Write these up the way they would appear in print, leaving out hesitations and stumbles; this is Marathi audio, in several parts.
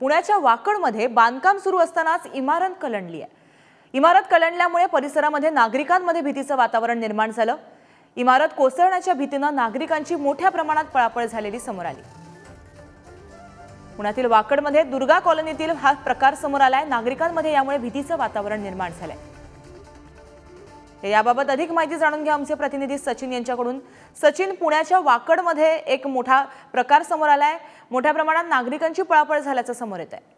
पुण्याच्या वाकडमध्ये बांधकाम सुरू असतानाच इमारत कलंडली आहे। इमारत कलंडल्यामुळे परिसरामध्ये नागरिकांमध्ये भीतीचं वातावरण निर्माण झालं। इमारत कोसळण्याच्या भीतीनं नागरिकांची मोठ्या प्रमाणात पळापळ झालेली समोर आली। पुण्यातील वाकडमध्ये दुर्गा कॉलनीतील हा प्रकार समोर आलाय। नागरिकांमध्ये यामुळे भीतीचं वातावरण निर्माण झालंय। याबाबत अधिक माहिती जाणून घ्या आमचे प्रतिनिधी सचिन यांच्याकडून। सचिन, पुण्याच्या वाकडमध्ये एक मोठा प्रकार समोर आलाय। मोठ्या प्रमाणात नागरिकांची पळापळ झाल्याचं समोर येत आहे।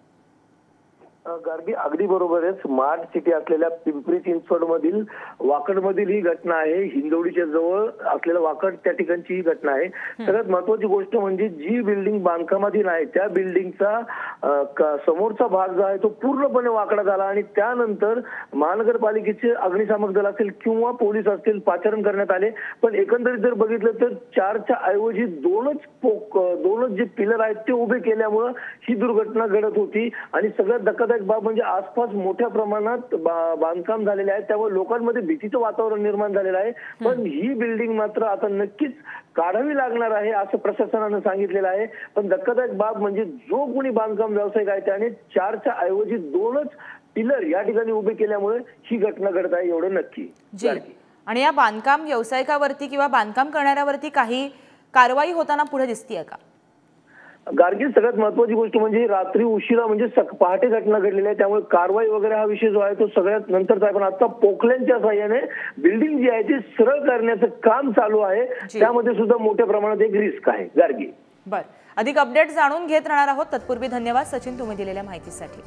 गार्गी, अगदी बरोबर आहे। स्मार्ट सिटी असलेल्या पिंपरी चिंचवड मधील वाकड मधील ही घटना आहे। हिंदवडीच्या जवळ असलेल्या वाकड त्या ठिकाणची ही घटना आहे। सगळ्यात महत्त्वाची गोष्ट म्हणजे जी बिल्डिंग बांधकामाधीन आहे त्या बिल्डिंगचा समोरचा भाग जो आहे तो पूर्णपणे वाकडा झाला आणि त्यानंतर महानगरपालिकेचे अग्निशामक दल असेल किंवा पोलीस असतील पाचारण करण्यात आले। पण एकंदरीत जर बघितलं तर 4च्या ऐवजी दोनच जे पिलर आहेत ते उभे केल्यामुळे ही दुर्घटना घडत होती। आणि सगळ्यात धक्कादायक बाब म्हणजे आसपास मोठ्या प्रमाणात बांधकाम झालेले आहे, त्यामुळे लोकांमध्ये भीतीचं वातावरण निर्माण झालेलं आहे। पण ही बिल्डिंग मात्र आता नक्कीच काढावी लागणार आहे असं प्रशासनानं सांगितलेलं आहे। पण धक्कादायक बाब म्हणजे जो कोणी बांधकाम व्यावसायिक आहे त्याने 4च्या ऐवजी 2च पिलर या ठिकाणी उभे केल्यामुळे ही घटना घडत आहे, एवढं नक्की। आणि या बांधकाम व्यावसायिकावरती किंवा बांधकाम करणाऱ्यावरती काही कारवाई होताना पुढे दिसतीये का? गार्गी, सगळ्यात महत्त्वाची गोष्ट म्हणजे रात्री उशिरा म्हणजे पहाटे घटना घडलेली आहे, त्यामुळे कारवाई वगैरे हा विषय जो आहे तो सगळ्यात नंतरचा आहे। पण आता पोकलेनच्या साहाय्याने बिल्डिंग जी आहे ती सरळ करण्याचं काम चालू आहे, त्यामध्ये सुद्धा मोठ्या प्रमाणात एक रिस्क आहे। गार्गी, अधिक अपडेट जाणून घेत राहणार आहोत। तत्पूर्वी धन्यवाद सचिन, तुम्ही दिलेल्या माहितीसाठी।